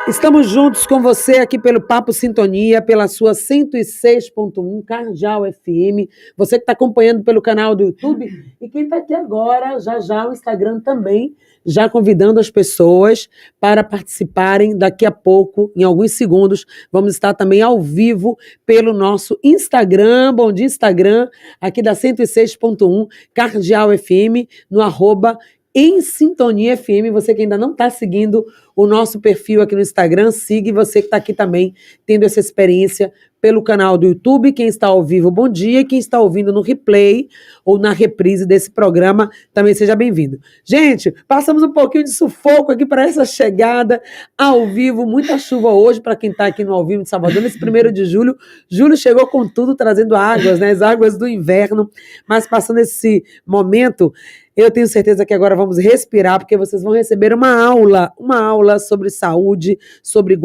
Estamos juntos com você aqui pelo Papo Sintonia, pela sua 106.1 Cardeal FM. Você que está acompanhando pelo canal do YouTube e quem está aqui agora, já o Instagram também, já convidando as pessoas para participarem. Daqui a pouco, em alguns segundos, vamos estar também ao vivo pelo nosso Instagram. Bom dia, Instagram, aqui da 106.1 Cardeal FM, no @ Em Sintonia FM. Você que ainda não está seguindo o nosso perfil aqui no Instagram, siga, e você que está aqui também tendo essa experiência pelo canal do YouTube. Quem está ao vivo, bom dia, e quem está ouvindo no replay ou na reprise desse programa, também seja bem-vindo. Gente, passamos um pouquinho de sufoco aqui para essa chegada ao vivo, muita chuva hoje para quem está aqui no ao vivo de Salvador, nesse 1º de julho. Júlio chegou com tudo, trazendo águas, né, as águas do inverno, mas passando esse momento, eu tenho certeza que agora vamos respirar, porque vocês vão receber uma aula sobre saúde, sobre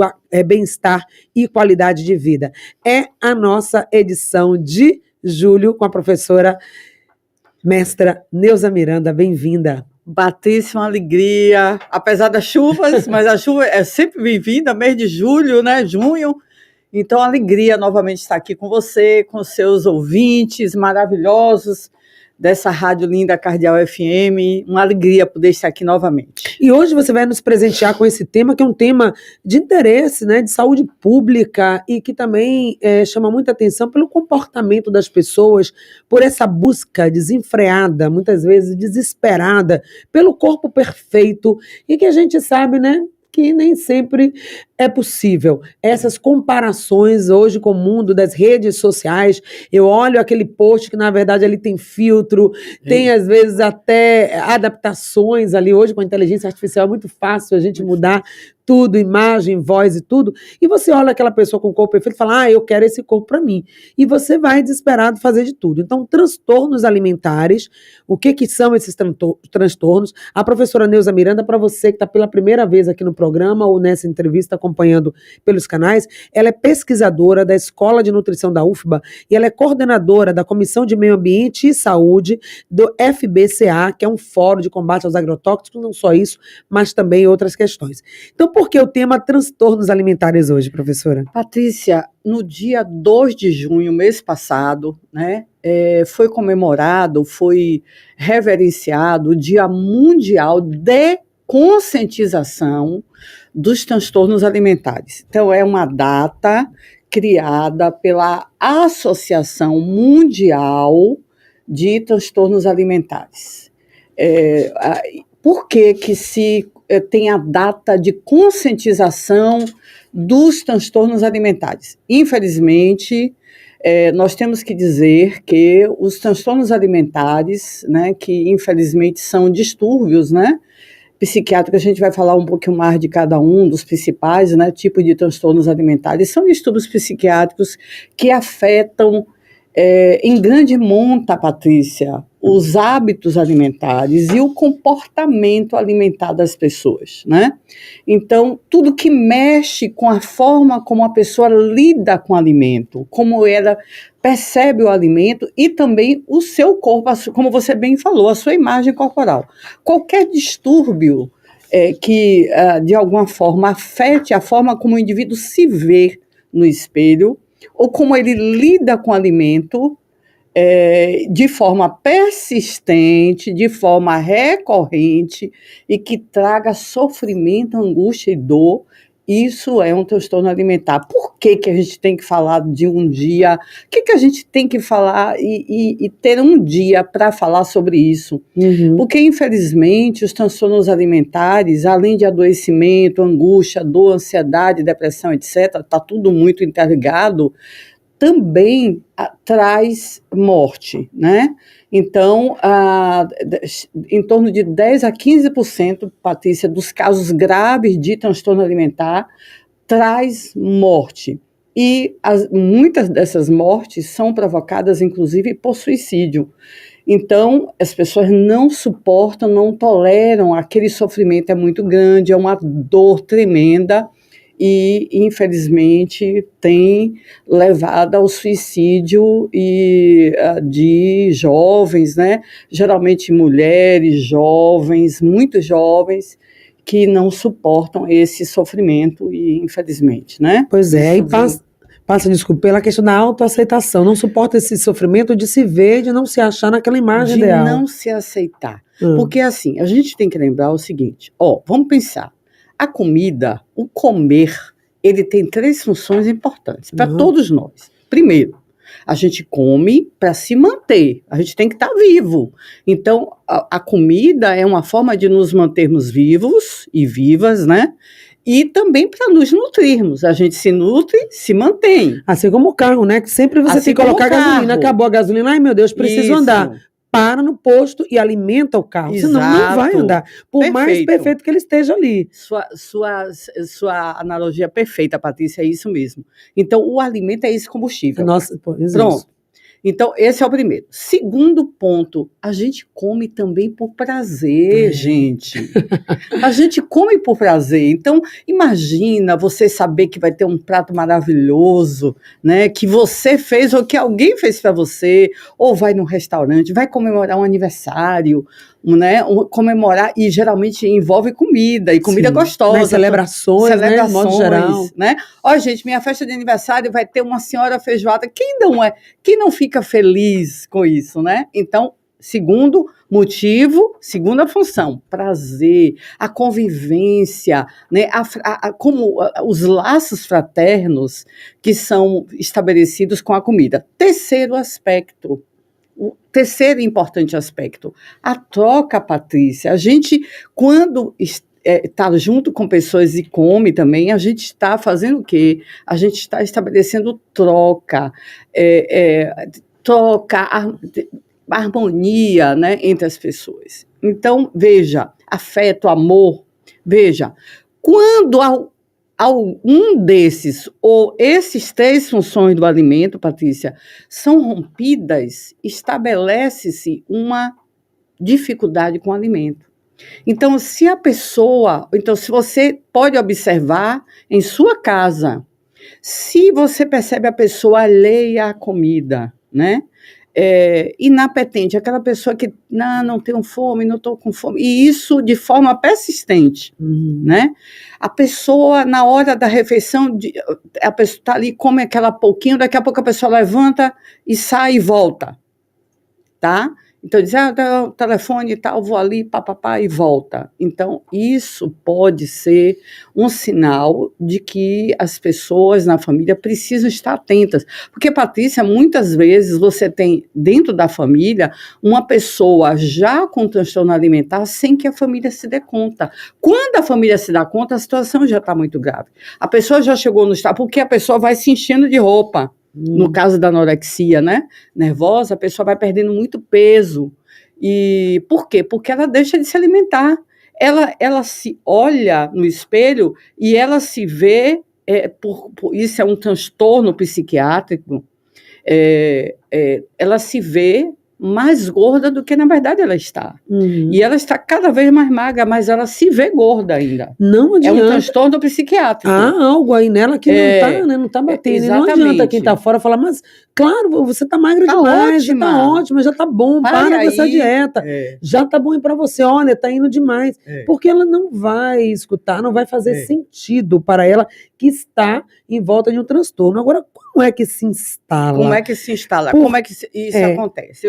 bem-estar e qualidade de vida. É a nossa edição de julho com a professora mestra Neuza Miranda. Bem-vinda. Patrícia, uma alegria, apesar das chuvas, mas a chuva é sempre bem-vinda, mês de julho, né, junho. Então, alegria novamente estar aqui com você, com seus ouvintes maravilhosos dessa rádio linda Cardeal FM, uma alegria poder estar aqui novamente. E hoje você vai nos presentear com esse tema, que é um tema de interesse, né, de saúde pública, e que também chama muita atenção pelo comportamento das pessoas, por essa busca desenfreada, muitas vezes desesperada, pelo corpo perfeito, e que a gente sabe, né, que nem sempre é possível. Essas comparações hoje com o mundo das redes sociais, eu olho aquele post que na verdade ali tem filtro, tem às vezes até adaptações ali. Hoje com a inteligência artificial é muito fácil a gente mudar tudo, imagem, voz e tudo, e você olha aquela pessoa com o corpo perfeito e fala, eu quero esse corpo para mim, e você vai desesperado fazer de tudo. Então, transtornos alimentares, o que são esses transtornos? A professora Neuza Miranda, para você que está pela primeira vez aqui no programa ou nessa entrevista acompanhando pelos canais, ela é pesquisadora da Escola de Nutrição da UFBA e ela é coordenadora da Comissão de Meio Ambiente e Saúde do FBCA, que é um fórum de combate aos agrotóxicos, não só isso, mas também outras questões. Então, por que o tema transtornos alimentares hoje, professora? Patrícia, no dia 2 de junho, mês passado, né, foi comemorado, foi reverenciado o Dia Mundial de Conscientização dos Transtornos Alimentares. Então, é uma data criada pela Associação Mundial de Transtornos Alimentares. Por que se tem a data de conscientização dos transtornos alimentares? Infelizmente, nós temos que dizer que os transtornos alimentares, né, que infelizmente são distúrbios, né, psiquiátricos, a gente vai falar um pouquinho mais de cada um dos principais, né, tipos de transtornos alimentares, são distúrbios psiquiátricos que afetam em grande monta, Patrícia, os hábitos alimentares e o comportamento alimentar das pessoas, né? Então, tudo que mexe com a forma como a pessoa lida com o alimento, como ela percebe o alimento e também o seu corpo, como você bem falou, a sua imagem corporal. Qualquer distúrbio que, de alguma forma, afete a forma como o indivíduo se vê no espelho, ou como ele lida com o alimento de forma persistente, de forma recorrente, e que traga sofrimento, angústia e dor, isso é um transtorno alimentar. Por que a gente tem que falar de um dia? O que a gente tem que falar e ter um dia para falar sobre isso? Uhum. Porque, infelizmente, os transtornos alimentares, além de adoecimento, angústia, dor, ansiedade, depressão, etc., está tudo muito interligado, também traz morte, né? Então, em torno de 10 a 15%, Patrícia, dos casos graves de transtorno alimentar traz morte. E muitas dessas mortes são provocadas, inclusive, por suicídio. Então, as pessoas não suportam, não toleram, aquele sofrimento é muito grande, é uma dor tremenda, e, infelizmente, tem levado ao suicídio de jovens, né? Geralmente mulheres jovens, muito jovens, que não suportam esse sofrimento e, infelizmente, né? Pois é, Isso e passa, desculpa, pela questão da autoaceitação. Não suporta esse sofrimento de se ver, de não se achar naquela imagem de ideal. não se aceitar. Porque, assim, a gente tem que lembrar o seguinte, vamos pensar, a comida, o comer, ele tem 3 funções importantes para todos nós. Primeiro, a gente come para se manter, a gente tem que estar vivo. Então, a comida é uma forma de nos mantermos vivos e vivas, né? E também para nos nutrirmos. A gente se nutre, se mantém. Assim como o carro, né? Que sempre você tem que colocar gasolina. Acabou a gasolina, ai meu Deus, preciso andar. Para no posto e alimenta o carro. Exato. Senão não vai andar. Por mais perfeito que ele esteja ali. Sua analogia perfeita, Patrícia, é isso mesmo. Então, o alimento é esse combustível. Nossa, pronto. Então, esse é o primeiro. Segundo ponto, a gente come também por prazer, gente. A gente come por prazer. Então, imagina você saber que vai ter um prato maravilhoso, né, que você fez ou que alguém fez para você, ou vai num restaurante, vai comemorar um aniversário, né, comemorar, e geralmente envolve comida, e comida gostosa. Né, celebrações, né, de modo geral. Né? Ó, gente, minha festa de aniversário vai ter uma senhora feijoada. Quem não fica feliz com isso, né? Então, segundo motivo, segunda função, prazer, a convivência, né? Como os laços fraternos que são estabelecidos com a comida. Terceiro aspecto, o terceiro importante aspecto, a troca, Patrícia. A gente, quando está junto com pessoas e come também, a gente está fazendo o quê? A gente está estabelecendo troca, harmonia, né, entre as pessoas. Então, veja, afeto, amor, veja, quando algum desses, ou esses 3 funções do alimento, Patrícia, são rompidas, estabelece-se uma dificuldade com o alimento. Então, se você pode observar em sua casa, se você percebe a pessoa alheia à comida, né? Inapetente, aquela pessoa que não tenho fome, não estou com fome, e isso de forma persistente, né? A pessoa, na hora da refeição, a pessoa está ali, come aquela pouquinho, daqui a pouco a pessoa levanta e sai e volta, tá? Então, diz, o telefone e tal, vou ali, papapá, e volta. Então, isso pode ser um sinal de que as pessoas na família precisam estar atentas. Porque, Patrícia, muitas vezes você tem, dentro da família, uma pessoa já com transtorno alimentar sem que a família se dê conta. Quando a família se dá conta, a situação já está muito grave. A pessoa já chegou no estado, porque a pessoa vai se enchendo de roupa. No caso da anorexia, né, nervosa, a pessoa vai perdendo muito peso. E por quê? Porque ela deixa de se alimentar. Ela se olha no espelho e ela se vê, isso é um transtorno psiquiátrico, ela se vê mais gorda do que, na verdade, ela está. E ela está cada vez mais magra, mas ela se vê gorda ainda. Não adianta. É um transtorno psiquiátrico. Há algo aí nela que não está batendo. Não adianta quem está fora falar, mas, claro, você está magra demais, já está ótima, já está bom, para com essa dieta. Já está bom para você, olha, está indo demais. Porque ela não vai escutar, não vai fazer sentido para ela que está em volta de um transtorno. Agora, como é que se instala? Como é que se instala? Como é que isso acontece?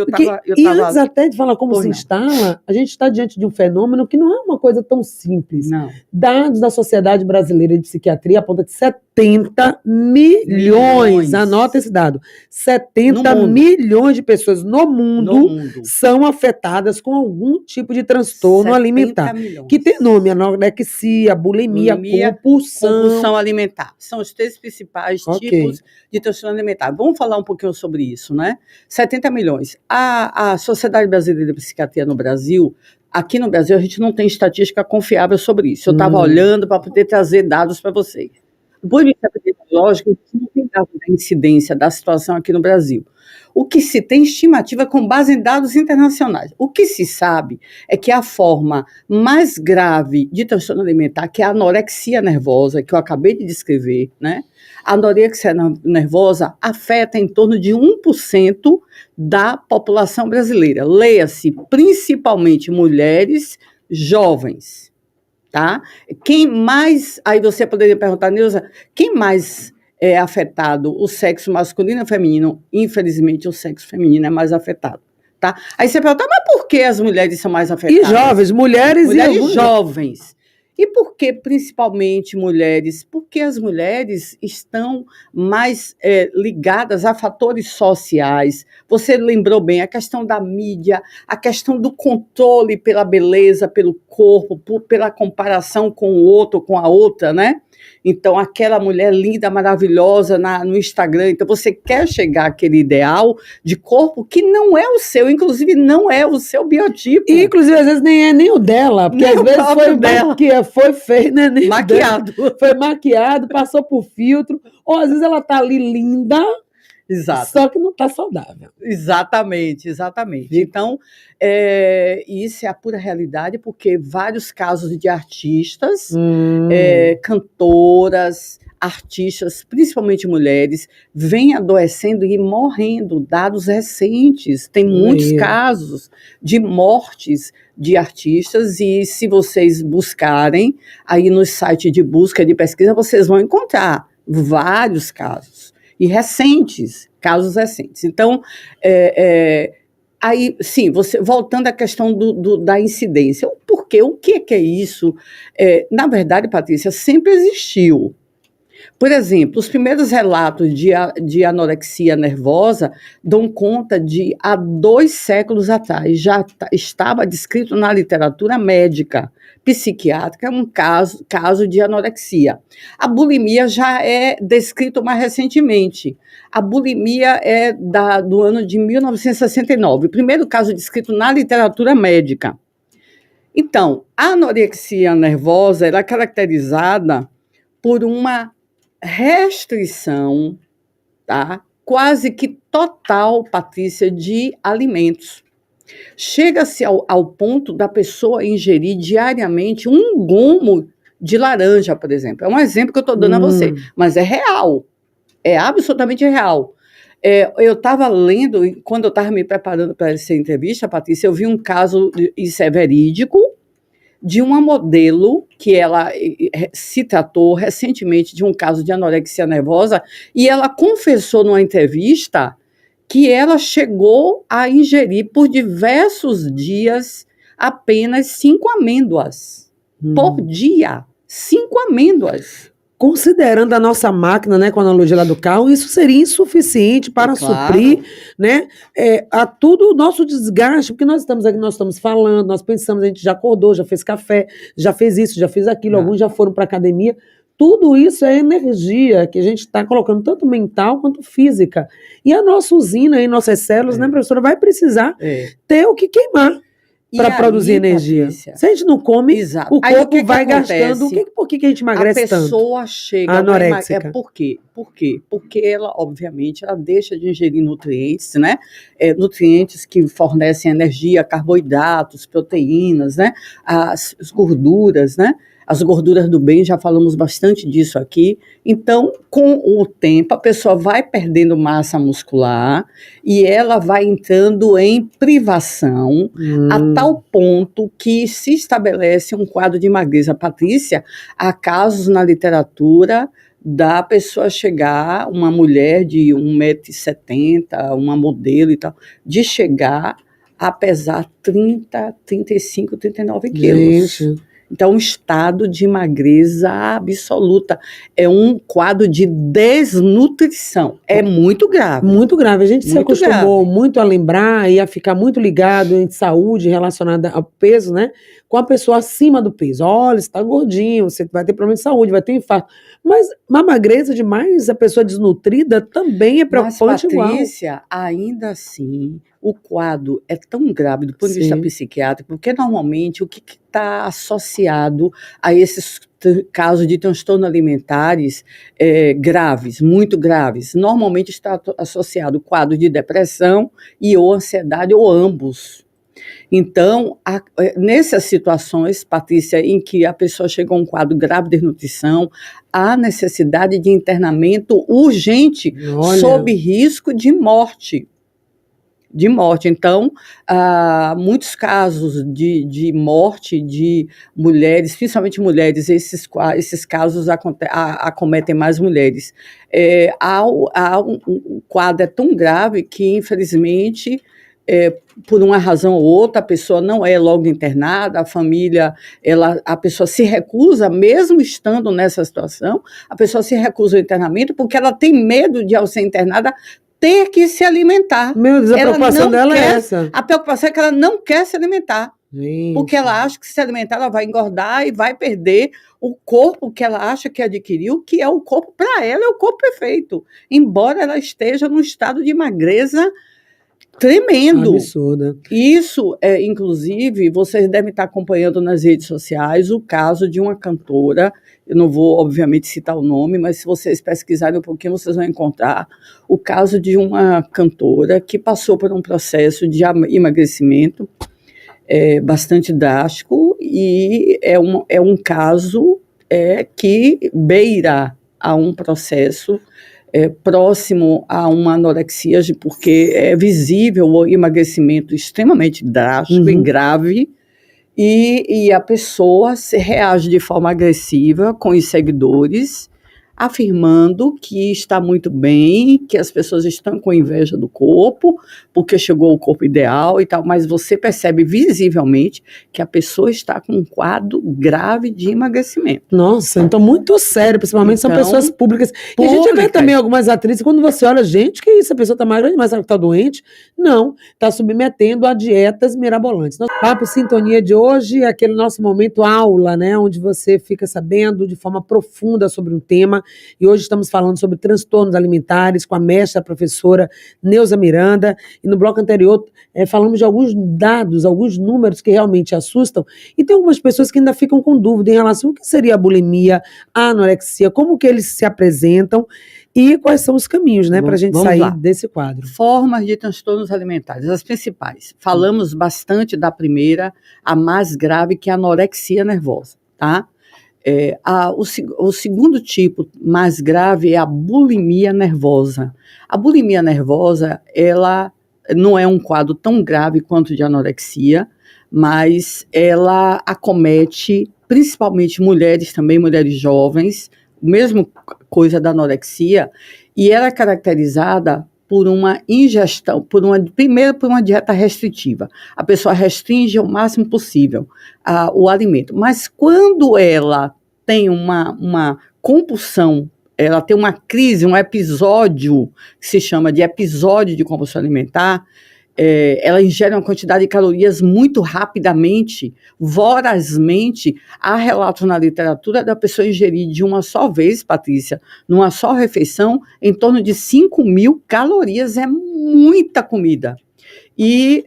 E antes até de falar como se instala, a gente está diante de um fenômeno que não é uma coisa tão simples. Não. Dados da Sociedade Brasileira de Psiquiatria apontam que 70 milhões, anota esse dado, 70 milhões de pessoas no mundo são afetadas com algum tipo de transtorno alimentar. Milhões. Que tem nome, anorexia, bulimia, compulsão alimentar. São os 3 principais tipos de transtorno alimentar. Vamos falar um pouquinho sobre isso, né? 70 milhões. A Sociedade Brasileira de Psiquiatria no Brasil, aqui no Brasil, a gente não tem estatística confiável sobre isso. Eu estava olhando para poder trazer dados para vocês. Do ponto de vista epidemiológico, a gente não tem dados da incidência da situação aqui no Brasil. O que se tem estimativa com base em dados internacionais. O que se sabe é que a forma mais grave de transtorno alimentar, que é a anorexia nervosa, que eu acabei de descrever, né? A anorexia nervosa afeta em torno de 1% da população brasileira. Leia-se, principalmente mulheres jovens. tá? Quem mais, aí você poderia perguntar, Neuza, quem mais é afetado, o sexo masculino ou feminino? Infelizmente, o sexo feminino é mais afetado, tá? Aí você pergunta, mas por que as mulheres são mais afetadas? E jovens, mulheres jovens. E por que, principalmente, mulheres? Porque as mulheres estão mais ligadas a fatores sociais. Você lembrou bem a questão da mídia, a questão do controle pela beleza, pelo corpo, pela comparação com o outro, com a outra, né? Então, aquela mulher linda, maravilhosa no Instagram. Então, você quer chegar àquele ideal de corpo que não é o seu, inclusive não é o seu biotipo. E, inclusive, às vezes nem é nem o dela, porque Nem às vezes foi feio, né? Nem maquiado. Foi maquiado, passou por filtro, ou às vezes ela tá ali linda, exato, só que não tá saudável. Exatamente. Então, isso é a pura realidade, porque vários casos de artistas, cantoras, artistas, principalmente mulheres, vêm adoecendo e morrendo. Dados recentes, tem muitos casos de mortes de artistas, e se vocês buscarem aí no site de busca de pesquisa, vocês vão encontrar vários casos, e casos recentes. Então, aí, sim, voltando à questão da incidência, por quê? O que é isso? Na verdade, Patrícia, sempre existiu. Por exemplo, os primeiros relatos de anorexia nervosa dão conta de, há 2 séculos atrás, já estava descrito na literatura médica, psiquiátrica, um caso de anorexia. A bulimia já é descrito mais recentemente. A bulimia é do ano de 1969, o primeiro caso descrito na literatura médica. Então, a anorexia nervosa era caracterizada por uma restrição, tá? Quase que total, Patrícia, de alimentos. Chega-se ao ponto da pessoa ingerir diariamente um gomo de laranja, por exemplo. É um exemplo que eu estou dando a você, mas é real, é absolutamente real. Eu estava lendo, quando eu estava me preparando para essa entrevista, Patrícia, eu vi um caso, isso é verídico, de uma modelo que ela se tratou recentemente de um caso de anorexia nervosa, e ela confessou numa entrevista que ela chegou a ingerir por diversos dias apenas 5 amêndoas por dia. 5 amêndoas. Considerando a nossa máquina, né, com a analogia lá do carro, isso seria insuficiente para suprir, né, a tudo o nosso desgaste, porque nós estamos aqui, nós estamos falando, nós pensamos, a gente já acordou, já fez café, já fez isso, já fez aquilo, alguns já foram para a academia. Tudo isso é energia que a gente está colocando, tanto mental quanto física. E a nossa usina aí, nossas células, né, professora, vai precisar ter o que queimar para produzir energia. Patrícia, se a gente não come, o corpo vai gastando. Por que a gente emagrece tanto? A pessoa chega anoréxica. Por quê? Porque ela, obviamente, ela deixa de ingerir nutrientes, né? Nutrientes que fornecem energia, carboidratos, proteínas, né? As gorduras, né? As gorduras do bem, já falamos bastante disso aqui. Então, com o tempo, a pessoa vai perdendo massa muscular e ela vai entrando em privação a tal ponto que se estabelece um quadro de magreza. Patrícia, há casos na literatura da pessoa chegar, uma mulher de 1,70 m, uma modelo e tal, de chegar a pesar 30, 35, 39 quilos. Gente. Então, um estado de magreza absoluta. É um quadro de desnutrição. É muito grave. Muito grave. A gente se acostumou muito a lembrar e a ficar muito ligado em saúde relacionada ao peso, né? Com a pessoa acima do peso. Olha, você está gordinho, você vai ter problema de saúde, vai ter infarto. Mas uma magreza demais, a pessoa desnutrida também é preocupante. Mas, Patrícia, ainda assim, o quadro é tão grave do ponto de vista psiquiátrico, porque normalmente o que está associado a esses casos de transtornos alimentares graves, muito graves, normalmente está associado ao quadro de depressão e ou ansiedade, ou ambos. Então, nessas situações, Patrícia, em que a pessoa chega a um quadro grave de desnutrição, há necessidade de internamento urgente, sob risco de morte. de morte. Então, muitos casos de morte de mulheres, principalmente mulheres, esses casos acometem mais mulheres. O quadro é tão grave que, infelizmente, por uma razão ou outra, a pessoa não é logo internada, a família, a pessoa se recusa, mesmo estando nessa situação, a pessoa se recusa ao internamento porque ela tem medo de, ao ser internada, ter que se alimentar. Meu Deus, a preocupação dela é essa. A preocupação é que ela não quer se alimentar. Gente. Porque ela acha que se alimentar, ela vai engordar e vai perder o corpo que ela acha que adquiriu, que é o corpo, para ela, é o corpo perfeito. Embora ela esteja num estado de magreza tremendo. Absurda. Isso, inclusive, vocês devem estar acompanhando nas redes sociais o caso de uma cantora. Eu não vou, obviamente, citar o nome, mas se vocês pesquisarem um pouquinho, vocês vão encontrar o caso de uma cantora que passou por um processo de emagrecimento bastante drástico, e é um caso que beira a um processo próximo a uma anorexia, porque é visível o emagrecimento extremamente drástico e grave, e a pessoa reage de forma agressiva com os seguidores, afirmando que está muito bem, que as pessoas estão com inveja do corpo, porque chegou o corpo ideal e tal, mas você percebe visivelmente que a pessoa está com um quadro grave de emagrecimento. Nossa, então muito sério, principalmente são pessoas públicas. E a gente vê também algumas atrizes, quando você olha, gente, que isso, a pessoa está magra demais, ela está doente? Não, está submetendo a dietas mirabolantes. Nosso Papo Sintonia de hoje é aquele nosso momento aula, né, onde você fica sabendo de forma profunda sobre um tema. E hoje estamos falando sobre transtornos alimentares com a mestra, a professora Neuza Miranda. E no bloco anterior falamos de alguns dados, alguns números que realmente assustam. E tem algumas pessoas que ainda ficam com dúvida em relação ao que seria a bulimia, a anorexia, como que eles se apresentam e quais são os caminhos, né, para a gente sair desse quadro. Formas de transtornos alimentares, as principais. Falamos bastante da primeira, a mais grave, que é a anorexia nervosa, tá? O segundo tipo mais grave é a bulimia nervosa. A bulimia nervosa, ela não é um quadro tão grave quanto o de anorexia, mas ela acomete principalmente mulheres também, mulheres jovens, mesmo coisa da anorexia, e ela é caracterizada por uma ingestão, primeiro por uma dieta restritiva. A pessoa restringe o máximo possível o alimento. Mas quando ela tem uma compulsão, ela tem uma crise, um episódio, que se chama de episódio de compulsão alimentar, ela ingere uma quantidade de calorias muito rapidamente, vorazmente. Há relatos na literatura da pessoa ingerir de uma só vez, Patrícia, numa só refeição, em torno de 5.000 calorias. É muita comida. E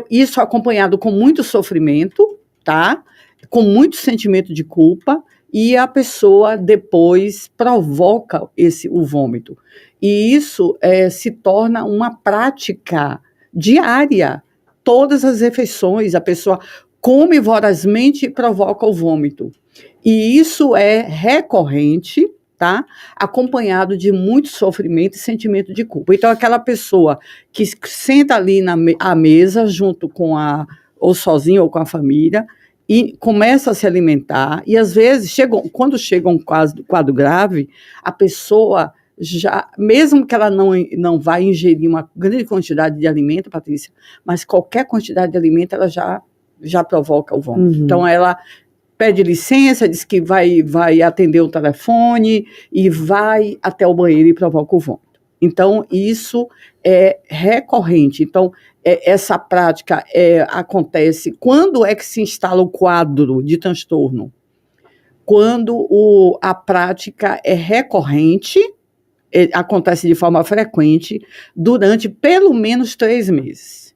isso acompanhado com muito sofrimento, tá? Com muito sentimento de culpa, e a pessoa depois provoca o vômito. E isso se torna uma prática diária. Todas as refeições, a pessoa come vorazmente e provoca o vômito. E isso é recorrente, tá? Acompanhado de muito sofrimento e sentimento de culpa. Então, aquela pessoa que senta ali à mesa, junto com ou sozinha ou com a família, e começa a se alimentar, e às vezes, quando chega um quadro grave, a pessoa já, mesmo que ela não vai ingerir uma grande quantidade de alimento, Patrícia, mas qualquer quantidade de alimento, ela já provoca o vômito. Então, ela pede licença, diz que vai atender o telefone, e vai até o banheiro e provoca o vômito. Então, isso é recorrente. Então, essa prática acontece. Quando é que se instala o quadro de transtorno? Quando a prática é recorrente, acontece de forma frequente, durante pelo menos 3 meses.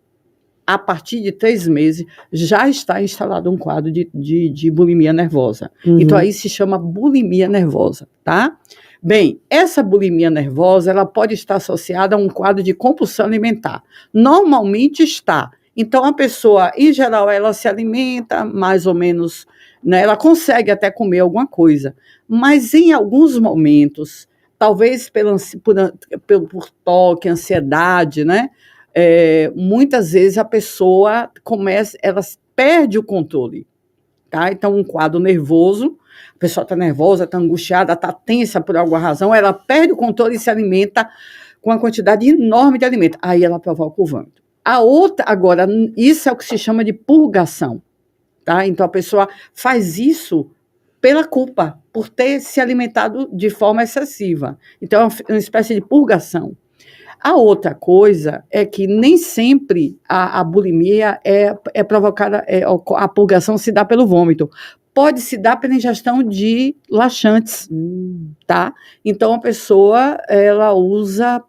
A partir de 3 meses, já está instalado um quadro de bulimia nervosa. Então, aí se chama bulimia nervosa, tá? Bem, essa bulimia nervosa, ela pode estar associada a um quadro de compulsão alimentar. Normalmente está. Então, a pessoa, em geral, ela se alimenta mais ou menos, né, ela consegue até comer alguma coisa. Mas, em alguns momentos, talvez por toque, ansiedade, né, muitas vezes a pessoa ela perde o controle, tá? Então, um quadro nervoso, a pessoa está nervosa, está angustiada, está tensa por alguma razão, ela perde o controle e se alimenta com uma quantidade enorme de alimento. Aí ela provoca o vômito. A outra, agora, isso é o que se chama de purgação, tá? Então, a pessoa faz isso pela culpa, por ter se alimentado de forma excessiva. Então, é uma espécie de purgação. A outra coisa é que nem sempre a bulimia é provocada, a purgação se dá pelo vômito. Pode se dar pela ingestão de laxantes, tá? Então, a pessoa, ela usa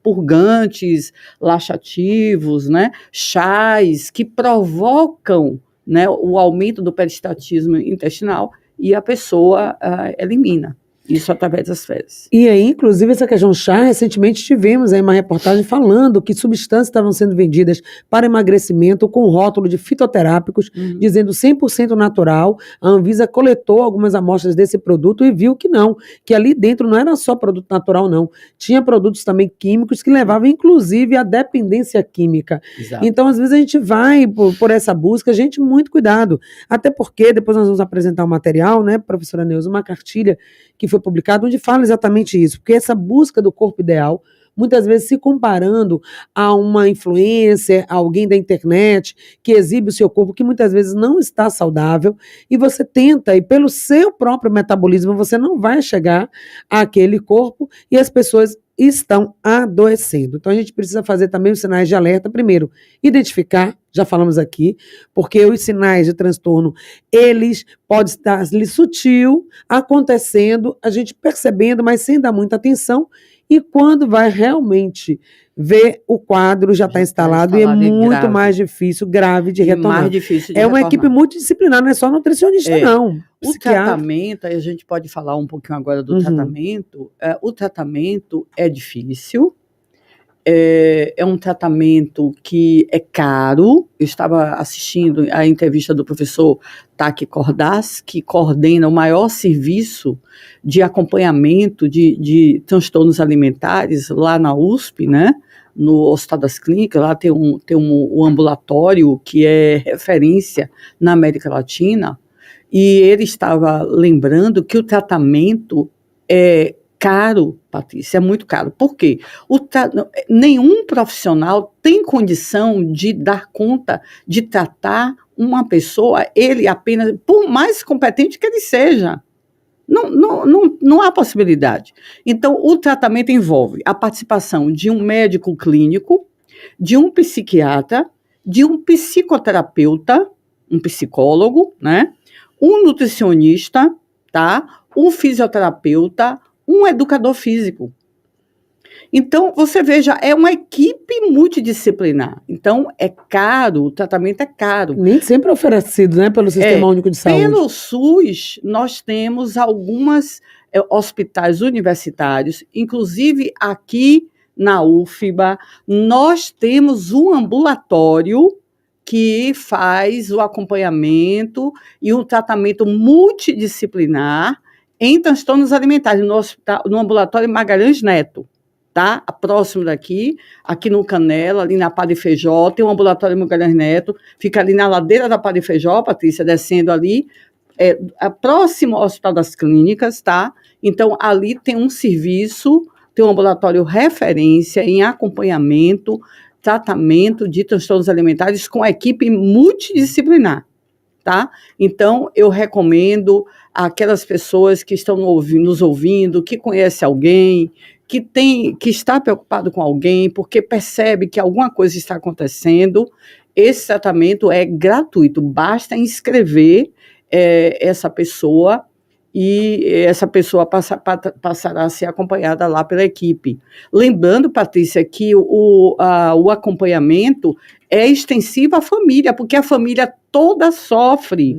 purgantes, laxativos, né? Chás que provocam, né, o aumento do peristaltismo intestinal e a pessoa elimina. Isso através das fezes. E aí, inclusive, essa questão chá, recentemente tivemos aí uma reportagem falando que substâncias estavam sendo vendidas para emagrecimento com rótulo de fitoterápicos, dizendo 100% natural. A Anvisa coletou algumas amostras desse produto e viu que não, que ali dentro não era só produto natural, não. Tinha produtos também químicos que levavam, inclusive, à dependência química. Exato. Então, às vezes, a gente vai por essa busca, gente, muito cuidado. Até porque, depois nós vamos apresentar o material, né, professora Neuza, uma cartilha que foi publicado, onde fala exatamente isso, porque essa busca do corpo ideal, muitas vezes se comparando a uma influencer, a alguém da internet, que exibe o seu corpo, que muitas vezes não está saudável, e você tenta, e pelo seu próprio metabolismo, você não vai chegar àquele corpo, e as pessoas estão adoecendo. Então a gente precisa fazer também os sinais de alerta. Primeiro, identificar, já falamos aqui, porque os sinais de transtorno, eles podem estar ali sutil, acontecendo, a gente percebendo, mas sem dar muita atenção, e quando vai realmente ver, o quadro já está instalado e é muito grave. Mais difícil, grave de retornar. Mais difícil de uma retornar. equipe multidisciplinar, não é só nutricionista, não. O tratamento, aí a gente pode falar um pouquinho agora do tratamento. O tratamento é difícil, é um tratamento que é caro. Eu estava assistindo a entrevista do professor Taki Cordas, que coordena o maior serviço de acompanhamento de transtornos alimentares lá na USP, né? No Hospital das Clínicas. Lá tem um ambulatório que é referência na América Latina, e ele estava lembrando que o tratamento é caro, Patrícia, é muito caro. Por quê? Nenhum profissional tem condição de dar conta de tratar uma pessoa, ele apenas, por mais competente que ele seja. Não há possibilidade. Então, o tratamento envolve a participação de um médico clínico, de um psiquiatra, de um psicoterapeuta, um psicólogo, né? Um nutricionista, tá? Um fisioterapeuta, um educador físico. Então, você veja, é uma equipe multidisciplinar. Então, é caro, o tratamento é caro. Nem sempre é oferecido, né, pelo Sistema Único de Saúde. Pelo SUS, nós temos alguns hospitais universitários, inclusive aqui na UFBA, nós temos um ambulatório que faz o acompanhamento e um tratamento multidisciplinar em transtornos alimentares, no ambulatório Magalhães Neto, tá? Próximo daqui, aqui no Canela, ali na Padre Feijó, tem um ambulatório Magalhães Neto, fica ali na ladeira da Padre Feijó, Patrícia, descendo ali, próximo ao Hospital das Clínicas, tá? Então, ali tem um serviço, tem um ambulatório referência em acompanhamento, tratamento de transtornos alimentares com a equipe multidisciplinar, tá? Então, eu recomendo aquelas pessoas que estão nos ouvindo, que conhece alguém, que está preocupado com alguém, porque percebe que alguma coisa está acontecendo. Esse tratamento é gratuito, basta inscrever essa pessoa, e essa pessoa passará a ser acompanhada lá pela equipe. Lembrando, Patrícia, que o acompanhamento é extensivo à família, porque a família toda sofre.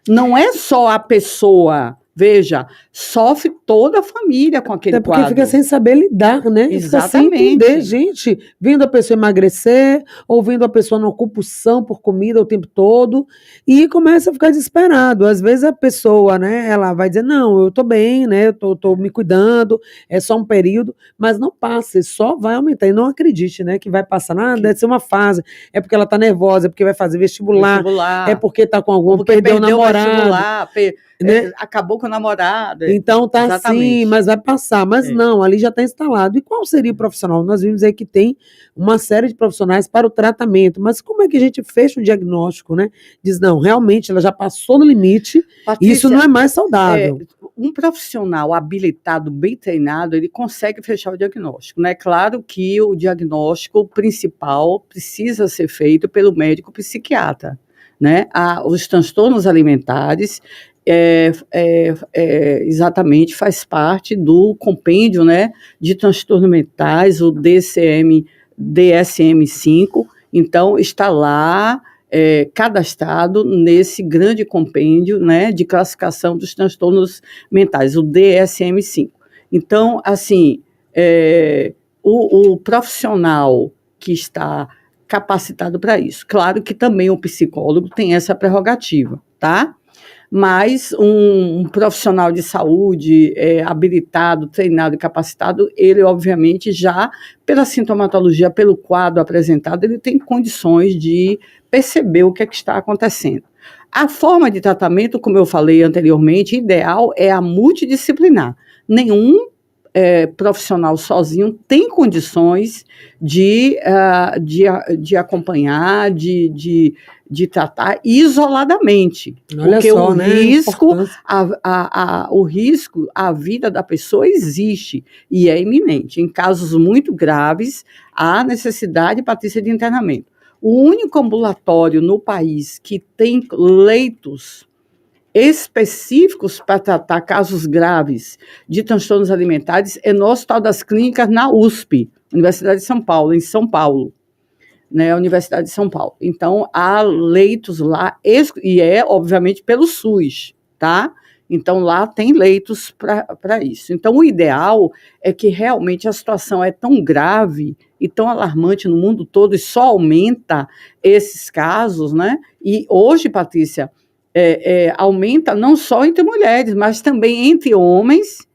Não é só a pessoa Veja, sofre toda a família com aquele Até porque quadro. fica sem saber lidar, né? Fica sem Exatamente. entender, gente, vendo a pessoa emagrecer, ou vendo a pessoa numa compulsão por comida o tempo todo, e começa a ficar desesperado. Às vezes a pessoa, né, ela vai dizer, não, eu tô bem, né, eu tô me cuidando, é só um período, mas não passa, só vai aumentar. E não acredite, né, que vai passar, deve ser uma fase, é porque ela tá nervosa, é porque vai fazer vestibular, é porque tá com algum, perdeu o namorado, vestibular, né? acabou com o namorado. Então tá Exatamente. assim, mas vai passar. Mas não, ali já está instalado. E qual seria o profissional? Nós vimos aí que tem uma série de profissionais para o tratamento, mas como é que a gente fecha um diagnóstico, né? Diz, não, realmente ela já passou do limite, Patrícia, isso não é mais saudável. Um profissional habilitado, bem treinado, ele consegue fechar o diagnóstico, né? Claro que o diagnóstico principal precisa ser feito pelo médico psiquiatra, né? Os transtornos alimentares exatamente faz parte do compêndio, né, de transtornos mentais, o DSM-5, então está lá cadastrado nesse grande compêndio, né, de classificação dos transtornos mentais, o DSM-5. Então, assim, o profissional que está capacitado para isso, claro que também o psicólogo tem essa prerrogativa, tá? Mas um profissional de saúde habilitado, treinado e capacitado, ele, obviamente, já, pela sintomatologia, pelo quadro apresentado, ele tem condições de perceber o que é que está acontecendo. A forma de tratamento, como eu falei anteriormente, ideal é a multidisciplinar. Nenhum profissional sozinho tem condições de acompanhar, de tratar isoladamente. Olha porque só, o né? risco, o risco, a vida da pessoa existe e é iminente. Em casos muito graves, há necessidade, Patrícia, de internamento. O único ambulatório no país que tem leitos específicos para tratar casos graves de transtornos alimentares é no Hospital das Clínicas, na USP, Universidade de São Paulo, em São Paulo, né, Universidade de São Paulo. Então, há leitos lá, e obviamente, pelo SUS, tá? Então, lá tem leitos para isso. Então, o ideal é que realmente a situação é tão grave e tão alarmante no mundo todo e só aumenta esses casos, né? E hoje, Patrícia, aumenta não só entre mulheres, mas também entre homens,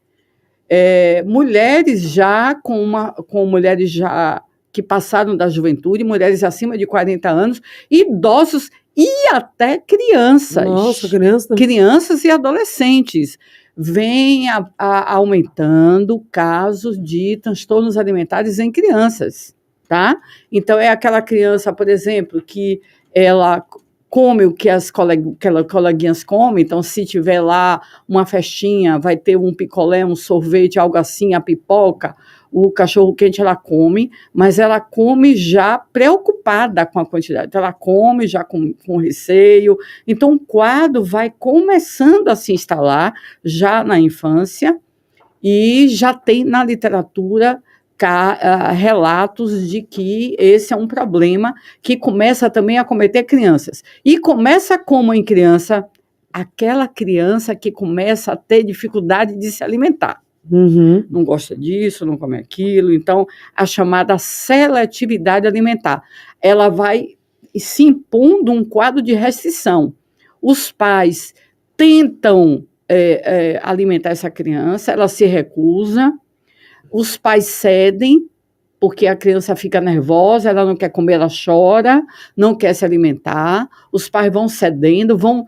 mulheres já com mulheres já que passaram da juventude, mulheres acima de 40 anos, idosos e até crianças. Nossa, crianças e adolescentes. Vem aumentando casos de transtornos alimentares em crianças, tá? Então, é aquela criança, por exemplo, que ela come o que as coleguinhas comem, então se tiver lá uma festinha, vai ter um picolé, um sorvete, algo assim, a pipoca, o cachorro-quente ela come, mas ela come já preocupada com a quantidade, então ela come já com receio, então o quadro vai começando a se instalar já na infância e já tem na literatura relatos de que esse é um problema que começa também a acometer crianças. E começa como em criança? Aquela criança que começa a ter dificuldade de se alimentar. Uhum. Não gosta disso, não come aquilo. Então, a chamada seletividade alimentar. Ela vai se impondo um quadro de restrição. Os pais tentam alimentar essa criança, ela se recusa, os pais cedem, porque a criança fica nervosa, ela não quer comer, ela chora, não quer se alimentar, os pais vão cedendo, vão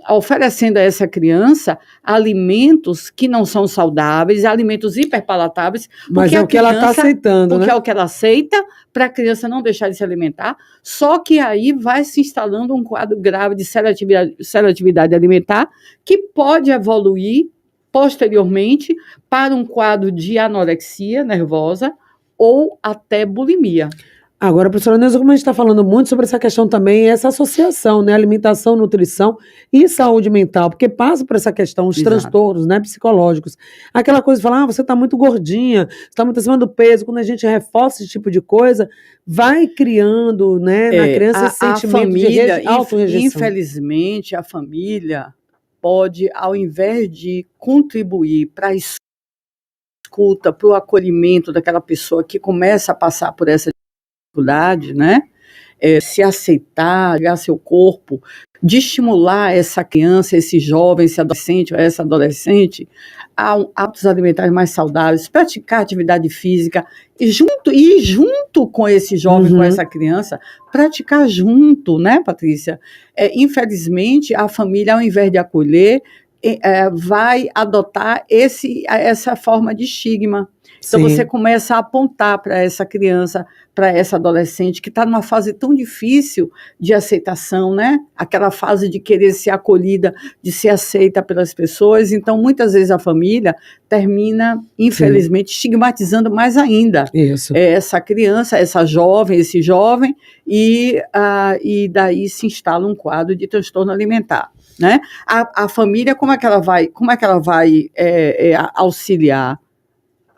oferecendo a essa criança alimentos que não são saudáveis, alimentos hiperpalatáveis, mas é o que ela está aceitando, porque né? é o que ela aceita, para a criança não deixar de se alimentar, só que aí vai se instalando um quadro grave de seletividade alimentar, que pode evoluir posteriormente para um quadro de anorexia nervosa ou até bulimia. Agora, professora Neuza, como a gente está falando muito sobre essa questão também, essa associação, né? Alimentação, nutrição e saúde mental, porque passa por essa questão, os transtornos, né, psicológicos. Aquela coisa de falar, você está muito gordinha, você está muito acima do peso. Quando a gente reforça esse tipo de coisa, vai criando, né, na criança esse sentimento de autorrejeição. Infelizmente, a família pode, ao invés de contribuir para a escuta, para o acolhimento daquela pessoa que começa a passar por essa dificuldade, né? Se aceitar, pegar seu corpo, de estimular essa criança, esse jovem, esse adolescente ou essa adolescente a hábitos alimentares mais saudáveis, praticar atividade física e junto com esse jovem, com essa criança, praticar junto, né, Patrícia? Infelizmente, a família, ao invés de acolher, vai adotar essa forma de estigma. Então, Sim. você começa a apontar para essa criança, para essa adolescente que está numa fase tão difícil de aceitação, né? Aquela fase de querer ser acolhida, de ser aceita pelas pessoas. Então, muitas vezes a família termina, infelizmente, estigmatizando mais ainda essa criança, essa jovem, esse jovem, e daí se instala um quadro de transtorno alimentar. Né? A família, como é que ela vai auxiliar?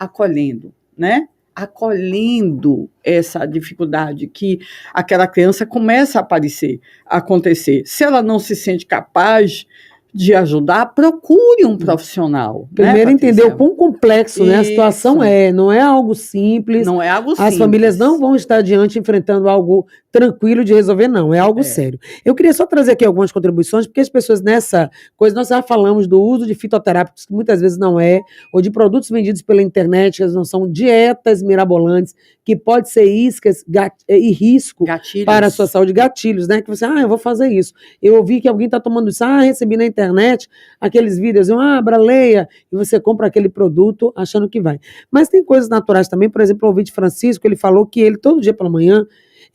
Acolhendo, né? Acolhendo essa dificuldade que aquela criança começa a acontecer. Se ela não se sente capaz de ajudar, procure um profissional. Primeiro, né, entender o quão complexo, né, a situação não é algo simples. Não é algo simples. As famílias não vão estar adiante enfrentando algo tranquilo de resolver, não. É algo sério. Eu queria só trazer aqui algumas contribuições, porque as pessoas nessa coisa, nós já falamos do uso de fitoterápicos, que muitas vezes não é, ou de produtos vendidos pela internet, que não são dietas mirabolantes, que pode ser iscas e risco gatilhos para a sua saúde, gatilhos, né? Que você, eu vou fazer isso. Eu ouvi que alguém está tomando isso, recebi na internet aqueles vídeos, braleia, e você compra aquele produto achando que vai. Mas tem coisas naturais também, por exemplo, o ouvinte Francisco, ele falou que ele, todo dia pela manhã,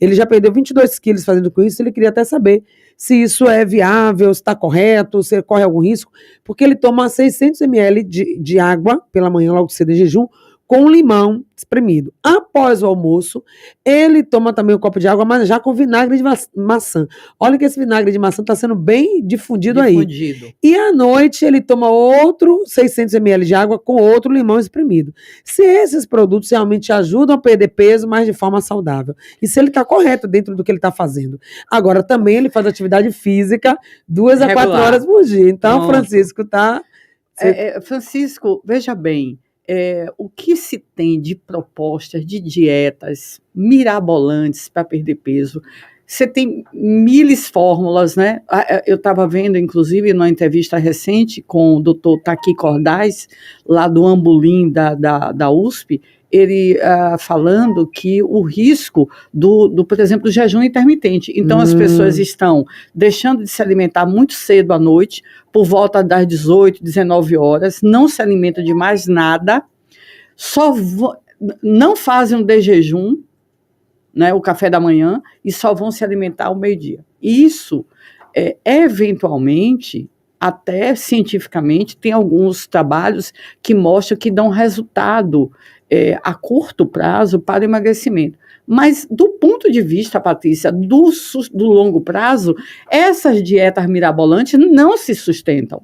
ele já perdeu 22 quilos fazendo com isso, ele queria até saber se isso é viável, se está correto, se corre algum risco, porque ele toma 600 ml de água pela manhã, logo cedo em jejum, com limão espremido. Após o almoço, ele toma também um copo de água, mas já com vinagre de maçã. Olha que esse vinagre de maçã está sendo bem difundido aí. E à noite ele toma outro 600 ml de água com outro limão espremido. Se esses produtos realmente ajudam a perder peso, mas de forma saudável. E se ele está correto dentro do que ele está fazendo. Agora, também ele faz atividade física 2 a 4 horas por dia. Então, Francisco está... Francisco, veja bem, o que se tem de propostas de dietas mirabolantes para perder peso? Você tem fórmulas, né? Eu estava vendo, inclusive, numa entrevista recente com o doutor Taqui Cordaz, lá do Ambulim da USP, ele falando que o risco por exemplo, do jejum intermitente. Então, as pessoas estão deixando de se alimentar muito cedo à noite, por volta das 18, 19 horas, não se alimentam de mais nada, não fazem um de jejum, né, o café da manhã, e só vão se alimentar ao meio-dia. Isso, eventualmente, até cientificamente, tem alguns trabalhos que mostram que dão resultado a curto prazo para o emagrecimento. Mas, do ponto de vista, Patrícia, do longo prazo, essas dietas mirabolantes não se sustentam.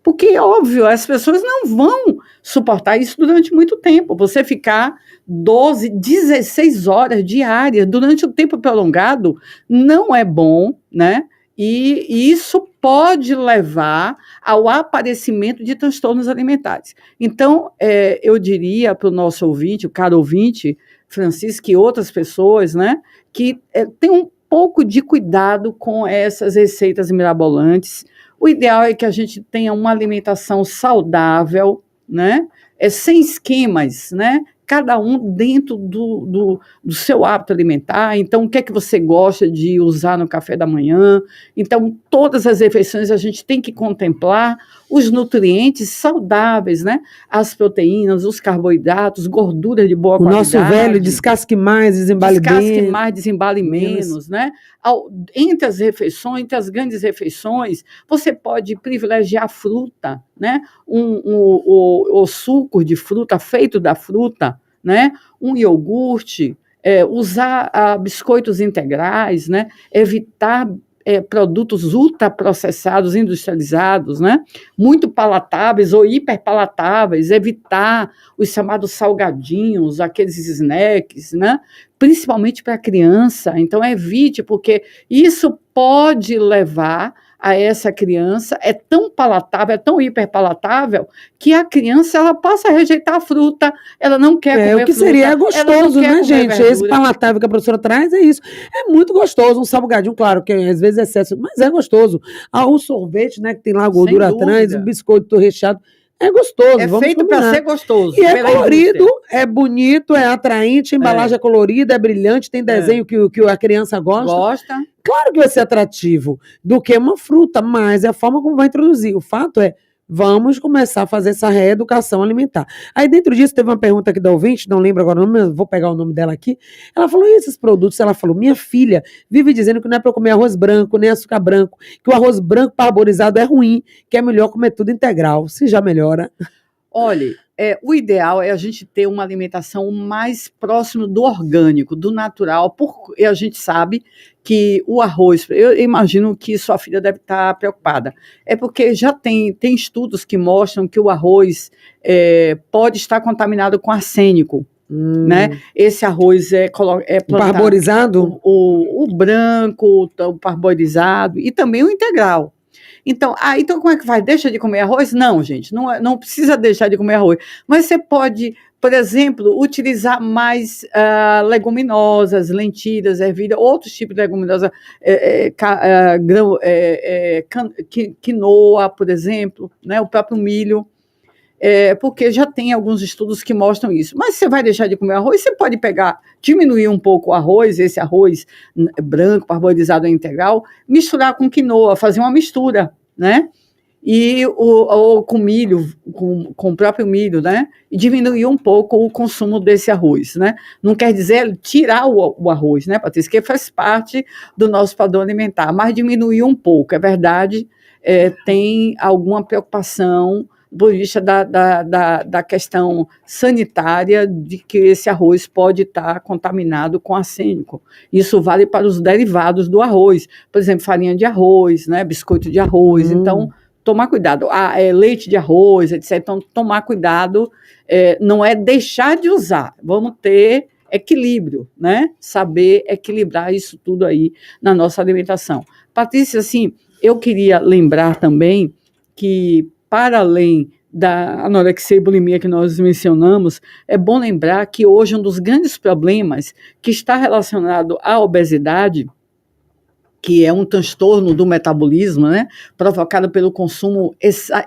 Porque, óbvio, as pessoas não vão suportar isso durante muito tempo. Você ficar 12, 16 horas diárias durante um tempo prolongado não é bom, né? E isso pode levar ao aparecimento de transtornos alimentares. Então, eu diria para o nosso ouvinte, o caro ouvinte, Francisco, e outras pessoas, né, que tem um pouco de cuidado com essas receitas mirabolantes. O ideal é que a gente tenha uma alimentação saudável, né, sem esquemas, né? Cada um dentro do seu hábito alimentar. Então, o que é que você gosta de usar no café da manhã? Então, todas as refeições a gente tem que contemplar os nutrientes saudáveis, né? As proteínas, os carboidratos, gorduras de boa qualidade. O nosso velho descasque mais, desembale menos. Descasque mais, desembale menos, né? Entre as refeições, entre as grandes refeições, você pode privilegiar a fruta, né? O suco de fruta, feito da fruta, né? Um iogurte, usar biscoitos integrais, né? Evitar produtos ultraprocessados, industrializados, né? Muito palatáveis ou hiperpalatáveis, evitar os chamados salgadinhos, aqueles snacks, né? Principalmente para a criança. Então, evite, porque isso pode levar a essa criança, é tão palatável, é tão hiperpalatável, que a criança ela passa a rejeitar a fruta, ela não quer comer fruta. O que seria gostoso, né, gente? Verdura. Esse palatável que a professora traz é isso. É muito gostoso, um salgadinho, claro, que às vezes é excesso, mas é gostoso. O sorvete, né, que tem lá a gordura atrás, o biscoito recheado, é gostoso. É feito para ser gostoso. E é colorido, é bonito, é atraente, a embalagem é colorida, é brilhante, tem desenho que a criança gosta. Claro que vai ser atrativo do que uma fruta, mas é a forma como vai introduzir. O fato é, vamos começar a fazer essa reeducação alimentar. Aí dentro disso teve uma pergunta aqui da ouvinte, não lembro agora o nome, vou pegar o nome dela aqui. Ela falou, e esses produtos? Ela falou, minha filha vive dizendo que não é para comer arroz branco, nem açúcar branco, que o arroz branco parborizado é ruim, que é melhor comer tudo integral. Se já melhora. Olha, o ideal é a gente ter uma alimentação mais próximo do orgânico, do natural, porque a gente sabe que o arroz, eu imagino que sua filha deve estar preocupada, é porque já tem estudos que mostram que o arroz pode estar contaminado com arsênico, né? Esse arroz é plantado, parborizado? O branco, o parborizado e também o integral. Então como é que faz? Deixa de comer arroz? Não, gente, não precisa deixar de comer arroz. Mas você pode, por exemplo, utilizar mais leguminosas, lentilhas, ervilha, outros tipos de leguminosas, quinoa, por exemplo, né, o próprio milho. Porque já tem alguns estudos que mostram isso. Mas você vai deixar de comer arroz, você pode diminuir um pouco o arroz, esse arroz branco, parborizado integral, misturar com quinoa, fazer uma mistura, né? Ou com milho, com o próprio milho, né? E diminuir um pouco o consumo desse arroz, né? Não quer dizer tirar o arroz, né, Patrícia? Que faz parte do nosso padrão alimentar, mas diminuir um pouco. É verdade, tem alguma preocupação do ponto de vista da questão sanitária de que esse arroz pode estar contaminado com arsênico. Isso vale para os derivados do arroz, por exemplo, farinha de arroz, né, biscoito de arroz. Então, tomar cuidado. Leite de arroz, etc. Então, tomar cuidado não é deixar de usar. Vamos ter equilíbrio, né? Saber equilibrar isso tudo aí na nossa alimentação. Patrícia, assim, eu queria lembrar também que, para além da anorexia e bulimia que nós mencionamos, é bom lembrar que hoje um dos grandes problemas que está relacionado à obesidade, que é um transtorno do metabolismo, né, provocado pelo consumo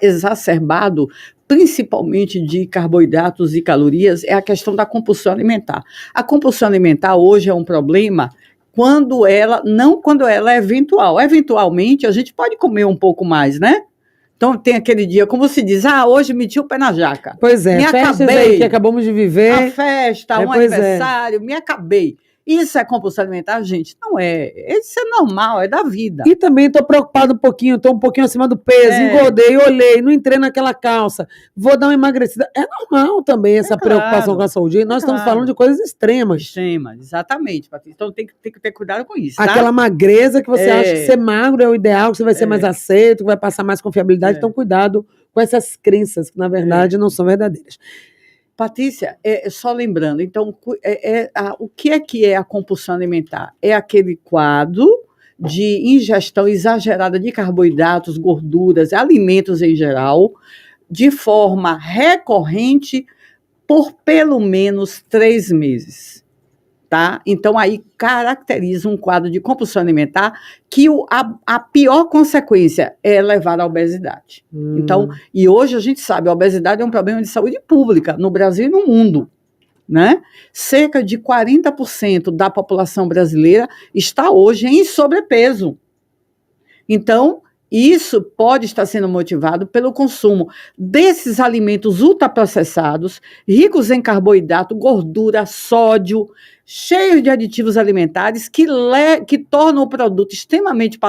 exacerbado, principalmente de carboidratos e calorias, é a questão da compulsão alimentar. A compulsão alimentar hoje é um problema quando ela é eventual. Eventualmente, a gente pode comer um pouco mais, né? Então, tem aquele dia, como se diz, hoje meti o pé na jaca. Pois é, festas aí que acabamos de viver. A festa, um aniversário, me acabei. Isso é compulsão alimentar, gente? Não é. Isso é normal, é da vida. E também estou preocupado um pouquinho, estou um pouquinho acima do peso, engordei, olhei, não entrei naquela calça, vou dar uma emagrecida. É normal também essa preocupação com a saúde. E nós estamos falando de coisas extremas. Extremas, exatamente, Patrícia. Então tem que ter cuidado com isso. Aquela magreza que você acha que ser magro é o ideal, que você vai ser mais aceito, que vai passar mais confiabilidade. Então, cuidado com essas crenças que, na verdade, não são verdadeiras. Patrícia, só lembrando, então, o que é a compulsão alimentar? É aquele quadro de ingestão exagerada de carboidratos, gorduras, alimentos em geral, de forma recorrente por pelo menos 3 meses. Tá? Então, aí caracteriza um quadro de compulsão alimentar que a pior consequência é levar à obesidade. Então, e hoje a gente sabe, a obesidade é um problema de saúde pública no Brasil e no mundo, né? Cerca de 40% da população brasileira está hoje em sobrepeso. Então, isso pode estar sendo motivado pelo consumo desses alimentos ultraprocessados, ricos em carboidrato, gordura, sódio, cheios de aditivos alimentares que tornam o produto extremamente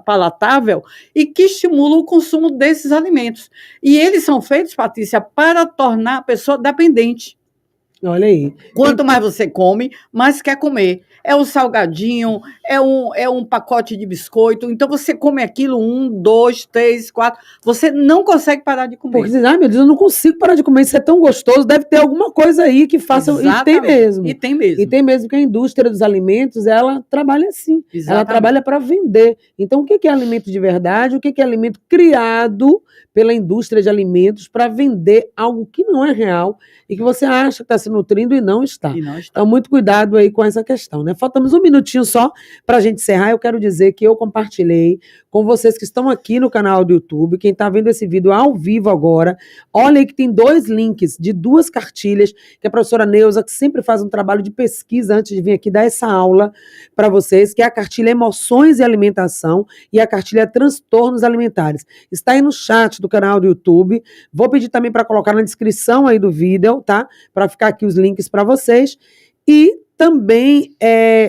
palatável e que estimulam o consumo desses alimentos. E eles são feitos, Patrícia, para tornar a pessoa dependente. Olha aí. Quanto mais você come, mais quer comer. É um salgadinho, é um pacote de biscoito. Então você come aquilo, 1, 2, 3, 4. Você não consegue parar de Porque comer. você diz, ai meu Deus, eu não consigo parar de comer, isso é tão gostoso, deve ter alguma coisa aí que faça. E tem Exatamente. mesmo. E tem mesmo. E tem mesmo que a indústria dos alimentos, ela trabalha assim. Ela Exatamente. trabalha para vender. Então, o que é alimento de verdade? O que é alimento criado pela indústria de alimentos para vender algo que não é real e que você acha que está se nutrindo e não está. E não está. Então, muito cuidado aí com essa questão, né? Faltamos um minutinho só para a gente encerrar. Eu quero dizer que eu compartilhei com vocês que estão aqui no canal do YouTube, quem está vendo esse vídeo ao vivo agora, olha aí que tem 2 links de 2 cartilhas que a professora Neuza, que sempre faz um trabalho de pesquisa antes de vir aqui dar essa aula para vocês, que é a cartilha Emoções e Alimentação e a cartilha Transtornos Alimentares. Está aí no chat do canal do YouTube. Vou pedir também para colocar na descrição aí do vídeo, tá? Para ficar aqui os links para vocês. E também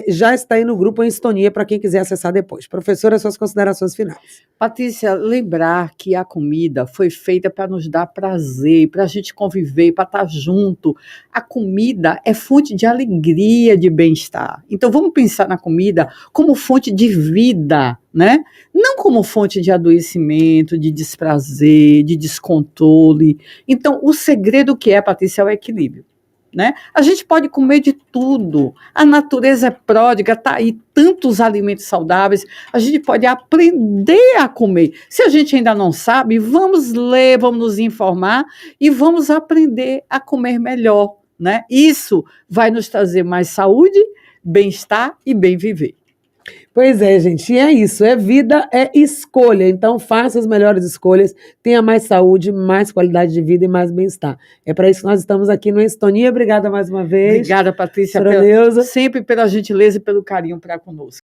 já está aí no grupo em Estonia para quem quiser acessar depois. Professora, suas considerações finais. Patrícia, lembrar que a comida foi feita para nos dar prazer, para a gente conviver, para estar junto. A comida é fonte de alegria, de bem-estar. Então vamos pensar na comida como fonte de vida, né? Não como fonte de adoecimento, de desprazer, de descontrole. Então o segredo que é, Patrícia, é o equilíbrio. Né? A gente pode comer de tudo, a natureza é pródiga, está aí tantos alimentos saudáveis, a gente pode aprender a comer. Se a gente ainda não sabe, vamos ler, vamos nos informar e vamos aprender a comer melhor. Né? Isso vai nos trazer mais saúde, bem-estar e bem viver. Pois é, gente, e é isso, é vida, é escolha, então faça as melhores escolhas, tenha mais saúde, mais qualidade de vida e mais bem-estar. É para isso que nós estamos aqui no Estonia, obrigada mais uma vez. Obrigada, Patrícia, Neuza. sempre pela gentileza e pelo carinho para conosco.